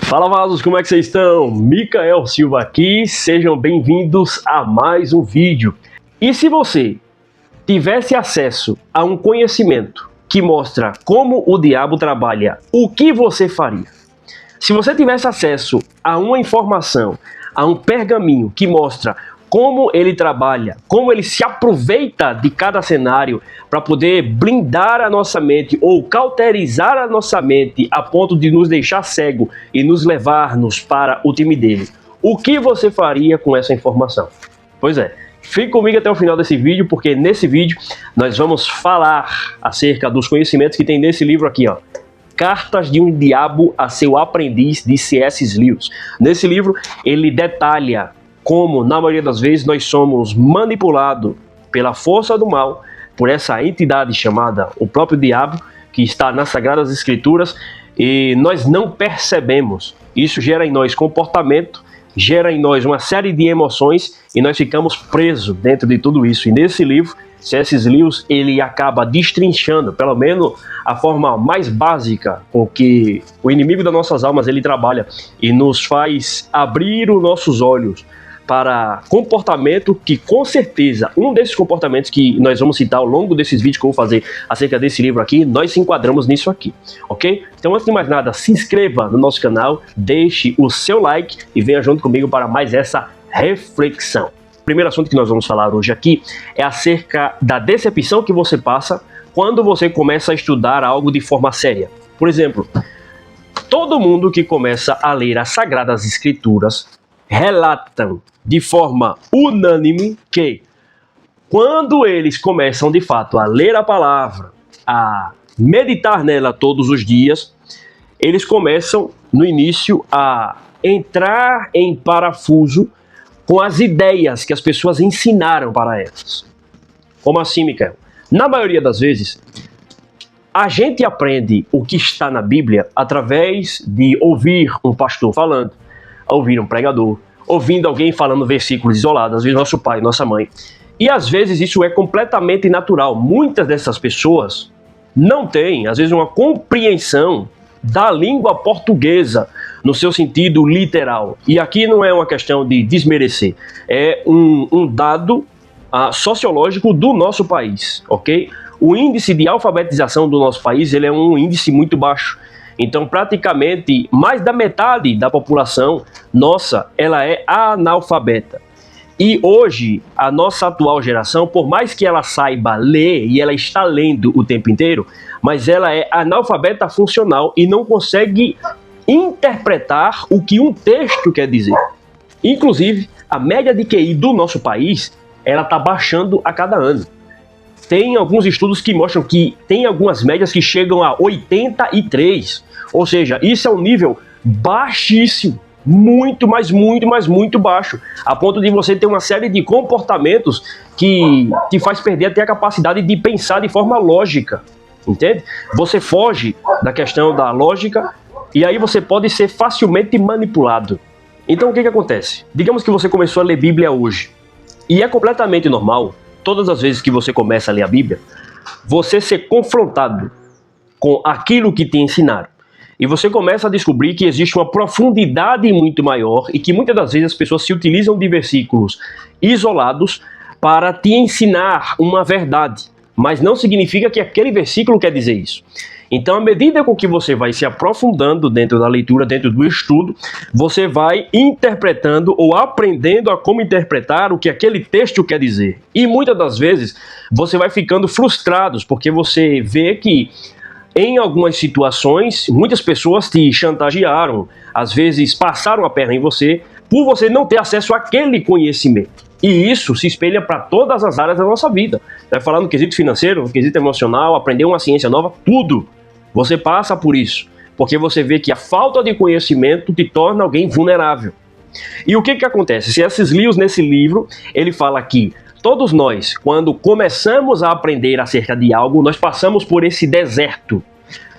Fala, vasos, como é que vocês estão? Micael Silva aqui, sejam bem-vindos a mais um vídeo. E se você tivesse acesso a um conhecimento que mostra como o diabo trabalha, o que você faria? Se você tivesse acesso a uma informação, a um pergaminho que mostra como ele trabalha, como ele se aproveita de cada cenário para poder blindar a nossa mente ou cauterizar a nossa mente a ponto de nos deixar cego e nos levar-nos para o time dele. O que você faria com essa informação? Pois é, fique comigo até o final desse vídeo, porque nesse vídeo nós vamos falar acerca dos conhecimentos que tem nesse livro aqui, ó. Cartas de um Diabo a Seu Aprendiz, de C.S. Lewis. Nesse livro ele detalha como, na maioria das vezes, nós somos manipulados pela força do mal, por essa entidade chamada o próprio diabo, que está nas Sagradas Escrituras, e nós não percebemos. Isso gera em nós comportamento, gera em nós uma série de emoções, e nós ficamos presos dentro de tudo isso. E nesse livro, C.S. Lewis, ele acaba destrinchando, pelo menos a forma mais básica com que o inimigo das nossas almas ele trabalha, e nos faz abrir os nossos olhos para comportamento que, com certeza, um desses comportamentos que nós vamos citar ao longo desses vídeos que eu vou fazer acerca desse livro aqui, nós se enquadramos nisso aqui, ok? Então, antes de mais nada, se inscreva no nosso canal, deixe o seu like e venha junto comigo para mais essa reflexão. O primeiro assunto que nós vamos falar hoje aqui é acerca da decepção que você passa quando você começa a estudar algo de forma séria. Por exemplo, todo mundo que começa a ler as Sagradas Escrituras relatam de forma unânime que quando eles começam de fato a ler a palavra, a meditar nela todos os dias, eles começam no início a entrar em parafuso com as ideias que as pessoas ensinaram para elas. Como assim, Micael? Na maioria das vezes, a gente aprende o que está na Bíblia através de ouvir um pastor falando, ouvir um pregador, ouvindo alguém falando versículos isolados, às vezes nosso pai, nossa mãe. E às vezes isso é completamente natural. Muitas dessas pessoas não têm, às vezes, uma compreensão da língua portuguesa no seu sentido literal. E aqui não é uma questão de desmerecer, é um dado sociológico do nosso país, ok? O índice de alfabetização do nosso país ele é um índice muito baixo. Então, praticamente, mais da metade da população nossa, ela é analfabeta. E hoje, a nossa atual geração, por mais que ela saiba ler, e ela está lendo o tempo inteiro, mas ela é analfabeta funcional e não consegue interpretar o que um texto quer dizer. Inclusive, a média de QI do nosso país, ela está baixando a cada ano. Tem alguns estudos que mostram que tem algumas médias que chegam a 83. Ou seja, isso é um nível baixíssimo. Muito, mas muito baixo. A ponto de você ter uma série de comportamentos que te faz perder até a capacidade de pensar de forma lógica. Entende? Você foge da questão da lógica e aí você pode ser facilmente manipulado. Então o que acontece? Digamos que você começou a ler Bíblia hoje. E é completamente normal, todas as vezes que você começa a ler a Bíblia, você ser confrontado com aquilo que te ensinaram. E você começa a descobrir que existe uma profundidade muito maior e que muitas das vezes as pessoas se utilizam de versículos isolados para te ensinar uma verdade. Mas não significa que aquele versículo quer dizer isso. Então, à medida com que você vai se aprofundando dentro da leitura, dentro do estudo, você vai interpretando ou aprendendo a como interpretar o que aquele texto quer dizer. E muitas das vezes você vai ficando frustrado, porque você vê que em algumas situações, muitas pessoas te chantagearam, às vezes passaram a perna em você, por você não ter acesso àquele conhecimento. E isso se espelha para todas as áreas da nossa vida. Vai falar no quesito financeiro, no quesito emocional, aprender uma ciência nova, tudo. Você passa por isso, porque você vê que a falta de conhecimento te torna alguém vulnerável. E o que acontece? C.S. Lewis, nesse livro, ele fala que todos nós, quando começamos a aprender acerca de algo, nós passamos por esse deserto.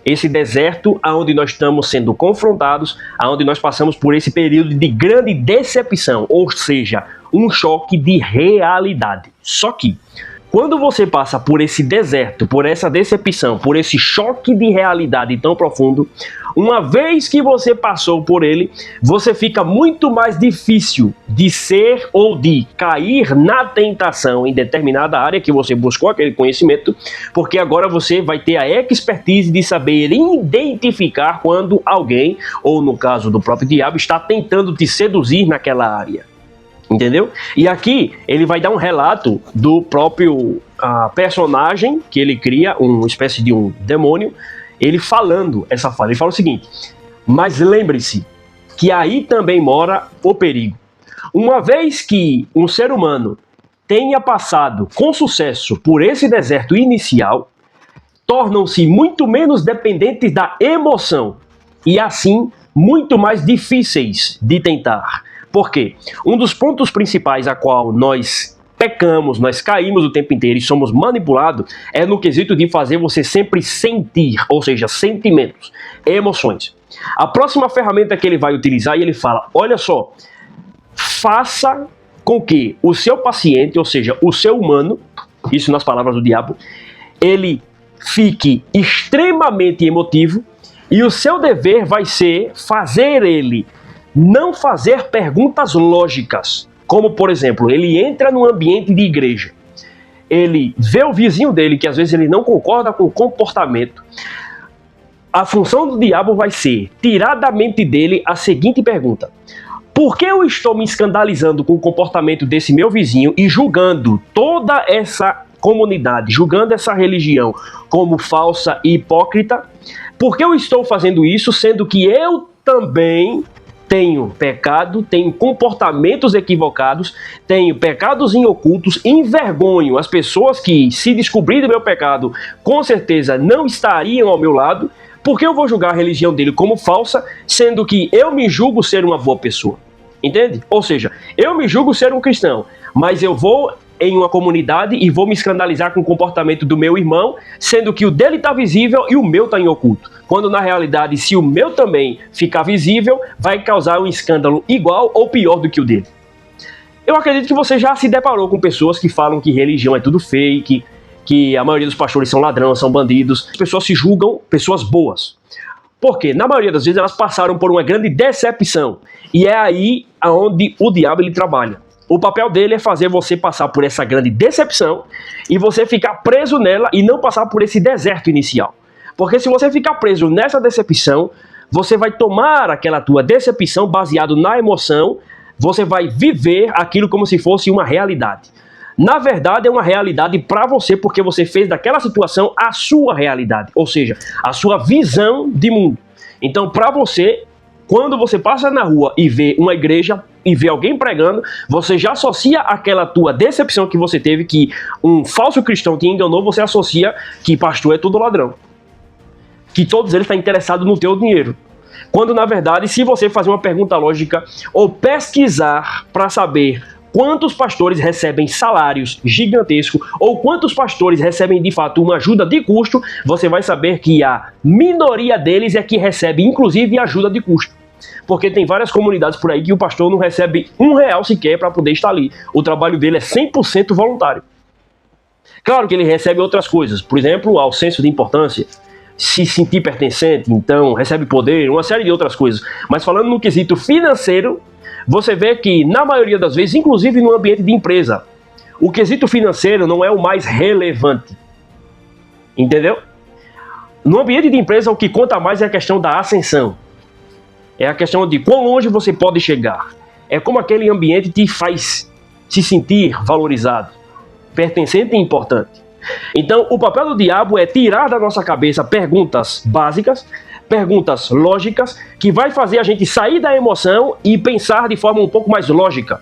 Esse deserto onde nós estamos sendo confrontados, onde nós passamos por esse período de grande decepção, ou seja, um choque de realidade. Só que, quando você passa por esse deserto, por essa decepção, por esse choque de realidade tão profundo, Uma vez que você passou por ele, você fica muito mais difícil de ser ou de cair na tentação em determinada área que você buscou aquele conhecimento, porque agora você vai ter a expertise de saber identificar quando alguém, ou no caso do próprio diabo, está tentando te seduzir naquela área. Entendeu? E aqui ele vai dar um relato do próprio personagem que ele cria, uma espécie de um demônio, ele falando essa fala. Ele fala o seguinte: mas lembre-se que aí também mora o perigo. Uma vez que um ser humano tenha passado com sucesso por esse deserto inicial, tornam-se muito menos dependentes da emoção e assim muito mais difíceis de tentar. Por quê? Um dos pontos principais a qual nós pecamos, nós caímos o tempo inteiro e somos manipulados é no quesito de fazer você sempre sentir, ou seja, sentimentos, emoções. A próxima ferramenta que ele vai utilizar, e ele fala, olha só, faça com que o seu paciente, ou seja, o seu humano, isso nas palavras do diabo, ele fique extremamente emotivo e o seu dever vai ser fazer ele não fazer perguntas lógicas, como por exemplo, ele entra num ambiente de igreja, ele vê o vizinho dele que às vezes ele não concorda com o comportamento. A função do diabo vai ser tirar da mente dele a seguinte pergunta: por que eu estou me escandalizando com o comportamento desse meu vizinho e julgando toda essa comunidade, julgando essa religião como falsa e hipócrita? Por que eu estou fazendo isso, sendo que eu também tenho pecado, tenho comportamentos equivocados, tenho pecados em ocultos, envergonho as pessoas que, se descobrirem meu pecado, com certeza não estariam ao meu lado? Por que eu vou julgar a religião dele como falsa, sendo que eu me julgo ser uma boa pessoa? Entende? Ou seja, eu me julgo ser um cristão, mas eu vou em uma comunidade e vou me escandalizar com o comportamento do meu irmão, sendo que o dele está visível e o meu está em oculto. Quando na realidade, se o meu também ficar visível, vai causar um escândalo igual ou pior do que o dele. Eu acredito que você já se deparou com pessoas que falam que religião é tudo fake, que a maioria dos pastores são ladrões, são bandidos. As pessoas se julgam pessoas boas. Por quê? Na maioria das vezes elas passaram por uma grande decepção. E é aí onde o diabo ele trabalha. O papel dele é fazer você passar por essa grande decepção e você ficar preso nela e não passar por esse deserto inicial. Porque se você ficar preso nessa decepção, você vai tomar aquela tua decepção baseado na emoção, você vai viver aquilo como se fosse uma realidade. Na verdade, é uma realidade para você, porque você fez daquela situação a sua realidade, ou seja, a sua visão de mundo. Então, para você, quando você passa na rua e vê uma igreja e vê alguém pregando, você já associa aquela tua decepção que você teve, que um falso cristão te enganou, você associa que pastor é todo ladrão, que todos eles estão interessados no teu dinheiro. Quando, na verdade, se você fazer uma pergunta lógica ou pesquisar para saber quantos pastores recebem salários gigantescos ou quantos pastores recebem de fato uma ajuda de custo, você vai saber que a minoria deles é que recebe inclusive ajuda de custo. Porque tem várias comunidades por aí que o pastor não recebe R$1 sequer para poder estar ali. O trabalho dele é 100% voluntário. Claro que ele recebe outras coisas, por exemplo, ao senso de importância, se sentir pertencente, então recebe poder, uma série de outras coisas. Mas falando no quesito financeiro, você vê que na maioria das vezes, inclusive no ambiente de empresa, o quesito financeiro não é o mais relevante. Entendeu? No ambiente de empresa, o que conta mais é a questão da ascensão. É a questão de quão longe você pode chegar. É como aquele ambiente te faz se sentir valorizado, pertencente e importante. Então, o papel do diabo é tirar da nossa cabeça perguntas básicas, perguntas lógicas, que vai fazer a gente sair da emoção e pensar de forma um pouco mais lógica.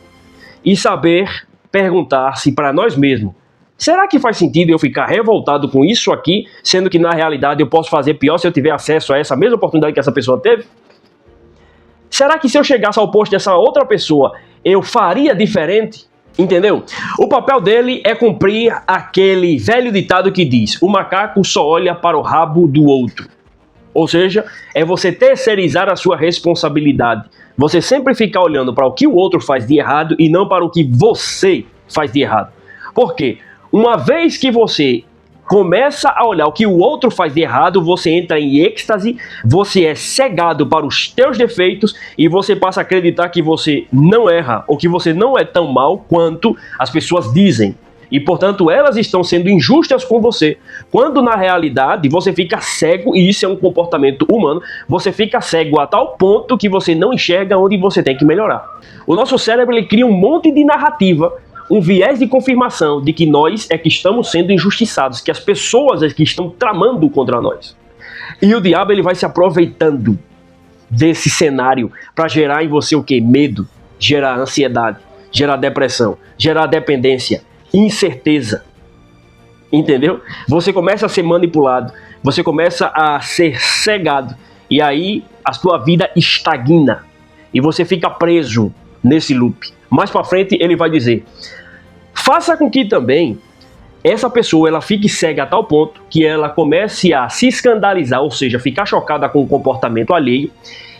E saber perguntar-se para nós mesmos: será que faz sentido eu ficar revoltado com isso aqui, sendo que na realidade eu posso fazer pior se eu tiver acesso a essa mesma oportunidade que essa pessoa teve? Será que se eu chegasse ao posto dessa outra pessoa, eu faria diferente? Entendeu? O papel dele é cumprir aquele velho ditado que diz: o macaco só olha para o rabo do outro. Ou seja, é você terceirizar a sua responsabilidade. Você sempre ficar olhando para o que o outro faz de errado e não para o que você faz de errado. Por quê? Uma vez que você começa a olhar o que o outro faz de errado, você entra em êxtase, você é cegado para os teus defeitos e você passa a acreditar que você não erra ou que você não é tão mal quanto as pessoas dizem. E, portanto, elas estão sendo injustas com você, quando na realidade você fica cego, e isso é um comportamento humano, você fica cego a tal ponto que você não enxerga onde você tem que melhorar. O nosso cérebro ele cria um monte de narrativa, um viés de confirmação de que nós é que estamos sendo injustiçados, que as pessoas é que estão tramando contra nós. E o diabo ele vai se aproveitando desse cenário para gerar em você o quê? Medo, gerar ansiedade, gerar depressão, gerar dependência, incerteza, entendeu? Você começa a ser manipulado, você começa a ser cegado, e aí a sua vida estagna, e você fica preso nesse loop. Mais para frente ele vai dizer, faça com que também essa pessoa ela fique cega a tal ponto que ela comece a se escandalizar, ou seja, ficar chocada com o comportamento alheio,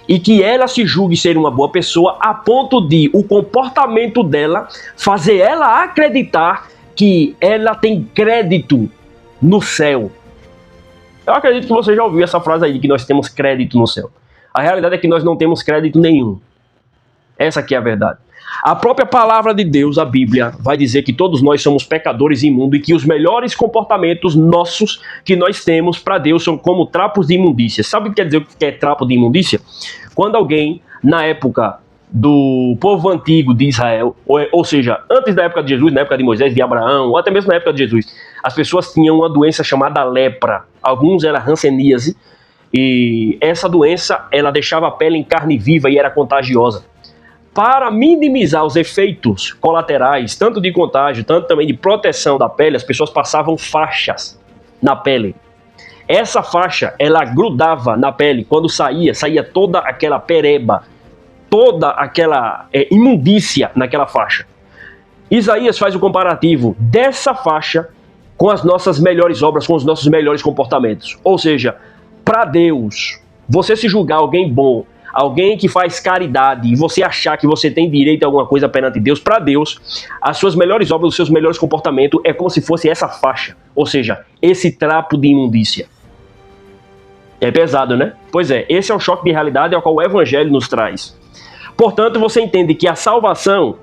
e que ela se julgue ser uma boa pessoa a ponto de o comportamento dela fazer ela acreditar que ela tem crédito no céu. Eu acredito que você já ouviu essa frase aí de que nós temos crédito no céu. A realidade é que nós não temos crédito nenhum. Essa aqui é a verdade. A própria palavra de Deus, a Bíblia, vai dizer que todos nós somos pecadores imundos e que os melhores comportamentos nossos que nós temos para Deus são como trapos de imundícia. Sabe o que quer dizer o que é trapo de imundícia? Quando alguém, na época do povo antigo de Israel, ou seja, antes da época de Jesus, na época de Moisés, de Abraão, ou até mesmo na época de Jesus, as pessoas tinham uma doença chamada lepra. Alguns era hanseníase, e essa doença ela deixava a pele em carne viva e era contagiosa. Para minimizar os efeitos colaterais, tanto de contágio, tanto também de proteção da pele, as pessoas passavam faixas na pele. Essa faixa, ela grudava na pele, quando saía toda aquela pereba, toda aquela imundícia naquela faixa. Isaías faz o comparativo dessa faixa com as nossas melhores obras, com os nossos melhores comportamentos. Ou seja, para Deus, você se julgar alguém bom, alguém que faz caridade e você achar que você tem direito a alguma coisa perante Deus, para Deus, as suas melhores obras, os seus melhores comportamentos é como se fosse essa faixa, ou seja, esse trapo de imundícia. É pesado, né? Pois é, esse é o choque de realidade ao qual o Evangelho nos traz. Portanto, você entende que a salvação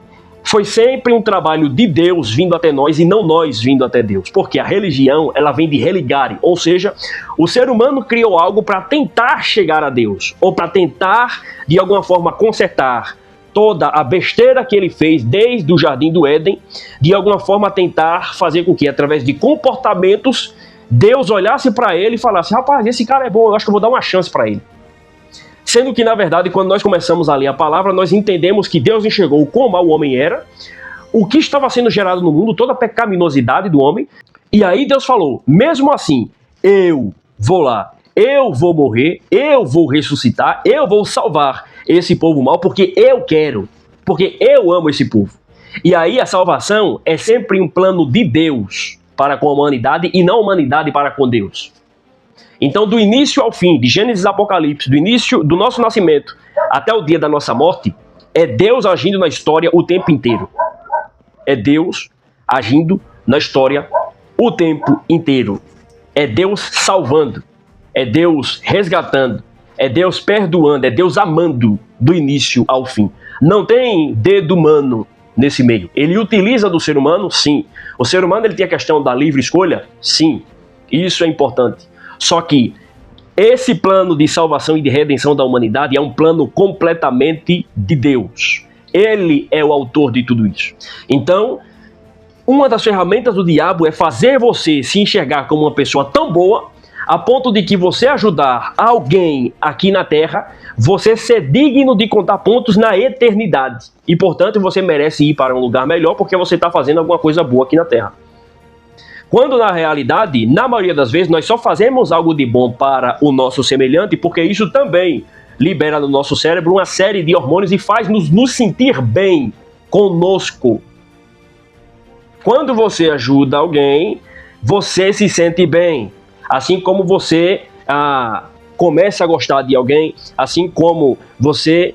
foi sempre um trabalho de Deus vindo até nós e não nós vindo até Deus. Porque a religião, ela vem de religare, ou seja, o ser humano criou algo para tentar chegar a Deus, ou para tentar, de alguma forma, consertar toda a besteira que ele fez desde o Jardim do Éden, de alguma forma tentar fazer com que, através de comportamentos, Deus olhasse para ele e falasse, rapaz, esse cara é bom, eu acho que eu vou dar uma chance para ele. Sendo que, na verdade, quando nós começamos a ler a palavra, nós entendemos que Deus enxergou o quão mal o homem era, o que estava sendo gerado no mundo, toda a pecaminosidade do homem, e aí Deus falou, mesmo assim, eu vou lá, eu vou morrer, eu vou ressuscitar, eu vou salvar esse povo mau, porque eu quero, porque eu amo esse povo. E aí a salvação é sempre um plano de Deus para com a humanidade e não a humanidade para com Deus. Então, do início ao fim, de Gênesis a Apocalipse, do início do nosso nascimento até o dia da nossa morte, é Deus agindo na história o tempo inteiro. É Deus agindo na história o tempo inteiro. É Deus salvando, é Deus resgatando, é Deus perdoando, é Deus amando do início ao fim. Não tem dedo humano nesse meio. Ele utiliza do ser humano? Sim. O ser humano ele tem a questão da livre escolha? Sim. Isso é importante. Só que esse plano de salvação e de redenção da humanidade é um plano completamente de Deus. Ele é o autor de tudo isso. Então, uma das ferramentas do diabo é fazer você se enxergar como uma pessoa tão boa, a ponto de que você ajudar alguém aqui na Terra, você ser digno de contar pontos na eternidade. E, portanto, você merece ir para um lugar melhor porque você está fazendo alguma coisa boa aqui na Terra. Quando, na realidade, na maioria das vezes, nós só fazemos algo de bom para o nosso semelhante, porque isso também libera no nosso cérebro uma série de hormônios e faz nos sentir bem conosco. Quando você ajuda alguém, você se sente bem. Assim como você começa a gostar de alguém, assim como você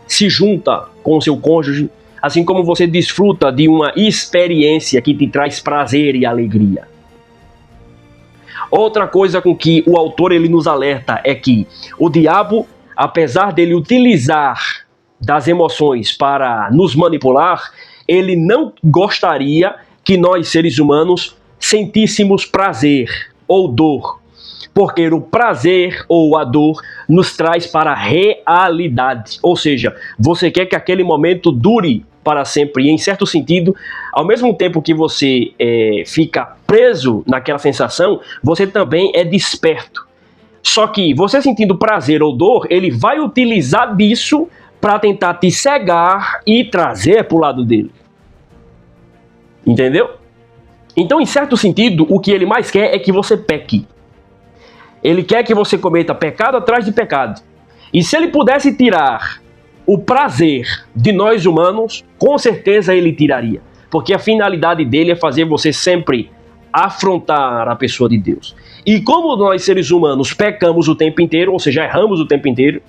se junta com o seu cônjuge, assim como você desfruta de uma experiência que te traz prazer e alegria. Outra coisa com que o autor ele nos alerta é que o diabo, apesar dele utilizar das emoções para nos manipular, ele não gostaria que nós, seres humanos, sentíssemos prazer ou dor, porque o prazer ou a dor nos traz para a realidade, ou seja, você quer que aquele momento dure para sempre, e em certo sentido, ao mesmo tempo que você fica preso naquela sensação, você também é desperto. Só que você sentindo prazer ou dor, ele vai utilizar disso para tentar te cegar e trazer para o lado dele. Entendeu? Então, em certo sentido, o que ele mais quer é que você peque. Ele quer que você cometa pecado atrás de pecado. E se ele pudesse tirar o prazer de nós humanos, com certeza ele tiraria. Porque a finalidade dele é fazer você sempre afrontar a pessoa de Deus. E como nós, seres humanos, pecamos o tempo inteiro, ou seja, erramos o tempo inteiro,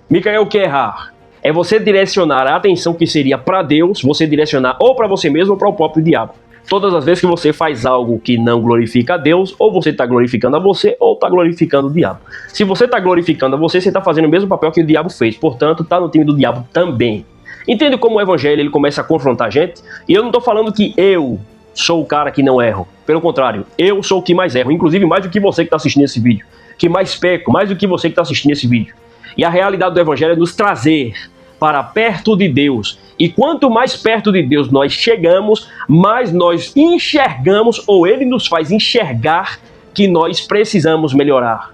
Micael, o que é errar? É você direcionar a atenção que seria para Deus, você direcionar ou para você mesmo ou para o próprio diabo. Todas as vezes que você faz algo que não glorifica a Deus, ou você está glorificando a você, ou está glorificando o diabo. Se você está glorificando a você está fazendo o mesmo papel que o diabo fez. Portanto, está no time do diabo também. Entende como o evangelho ele começa a confrontar a gente? E eu não estou falando que eu sou o cara que não erro. Pelo contrário, eu sou o que mais erro. Inclusive mais do que você que está assistindo esse vídeo. Que mais peco, mais do que você que está assistindo esse vídeo. E a realidade do evangelho é nos trazer para perto de Deus. E quanto mais perto de Deus nós chegamos, mais nós enxergamos, ou Ele nos faz enxergar que nós precisamos melhorar.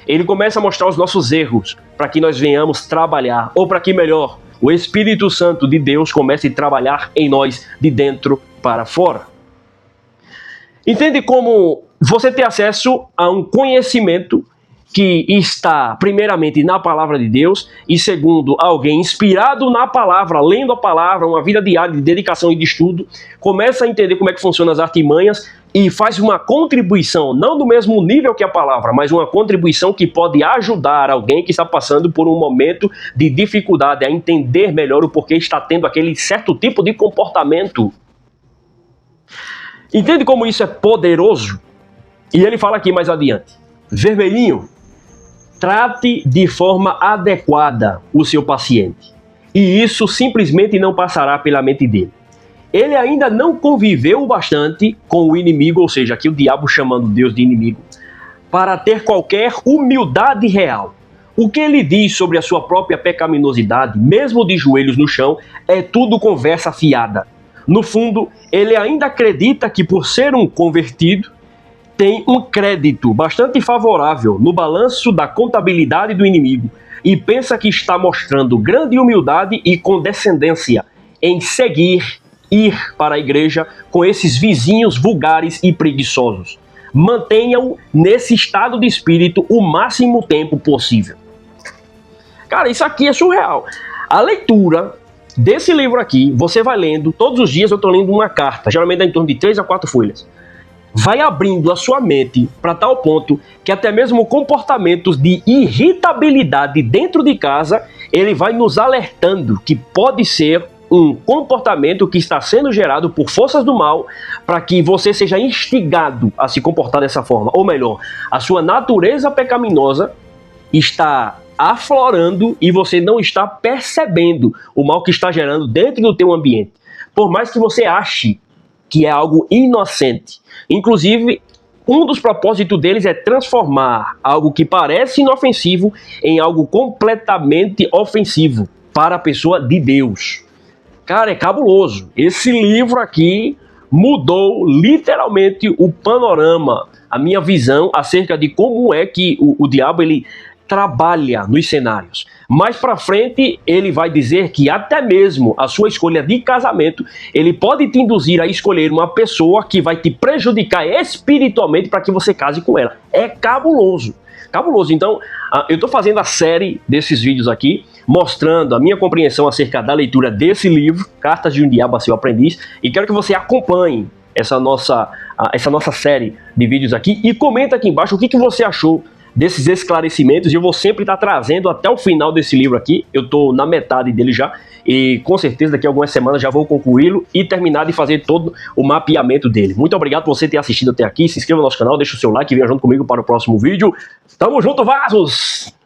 Ele começa a mostrar os nossos erros para que nós venhamos trabalhar, ou para que melhor, o Espírito Santo de Deus comece a trabalhar em nós de dentro para fora. Entende como você ter acesso a um conhecimento que está, primeiramente, na palavra de Deus, e segundo, alguém inspirado na palavra, lendo a palavra, uma vida diária de dedicação e de estudo, começa a entender como é que funcionam as artimanhas e faz uma contribuição, não do mesmo nível que a palavra, mas uma contribuição que pode ajudar alguém que está passando por um momento de dificuldade a entender melhor o porquê está tendo aquele certo tipo de comportamento. Entende como isso é poderoso? E ele fala aqui mais adiante. Vermelhinho. Trate de forma adequada o seu paciente. E isso simplesmente não passará pela mente dele. Ele ainda não conviveu o bastante com o inimigo, ou seja, aqui o diabo chamando Deus de inimigo, para ter qualquer humildade real. O que ele diz sobre a sua própria pecaminosidade, mesmo de joelhos no chão, é tudo conversa fiada. No fundo, ele ainda acredita que por ser um convertido, tem um crédito bastante favorável no balanço da contabilidade do inimigo e pensa que está mostrando grande humildade e condescendência em ir para a igreja com esses vizinhos vulgares e preguiçosos. Mantenha-o nesse estado de espírito o máximo tempo possível. Cara, isso aqui é surreal. A leitura desse livro aqui, você vai lendo, todos os dias eu estou lendo uma carta, geralmente dá em torno de 3 a 4 folhas. Vai abrindo a sua mente para tal ponto que até mesmo comportamentos de irritabilidade dentro de casa, ele vai nos alertando que pode ser um comportamento que está sendo gerado por forças do mal para que você seja instigado a se comportar dessa forma. Ou melhor, a sua natureza pecaminosa está aflorando e você não está percebendo o mal que está gerando dentro do teu ambiente. Por mais que você ache que é algo inocente. Inclusive, um dos propósitos deles é transformar algo que parece inofensivo em algo completamente ofensivo para a pessoa de Deus. Cara, é cabuloso. Esse livro aqui mudou literalmente o panorama, a minha visão acerca de como é que o diabo ele trabalha nos cenários. Mais para frente, ele vai dizer que até mesmo a sua escolha de casamento, ele pode te induzir a escolher uma pessoa que vai te prejudicar espiritualmente para que você case com ela. É cabuloso. Cabuloso. Então, eu estou fazendo a série desses vídeos aqui, mostrando a minha compreensão acerca da leitura desse livro, Cartas de um Diabo a Seu Aprendiz, e quero que você acompanhe essa nossa série de vídeos aqui e comenta aqui embaixo o que você achou desses esclarecimentos, e eu vou sempre estar trazendo até o final desse livro aqui. Eu estou na metade dele já, e com certeza daqui a algumas semanas já vou concluí-lo e terminar de fazer todo o mapeamento dele. Muito obrigado por você ter assistido até aqui, se inscreva no nosso canal, deixa o seu like e venha junto comigo para o próximo vídeo. Tamo junto, vasos!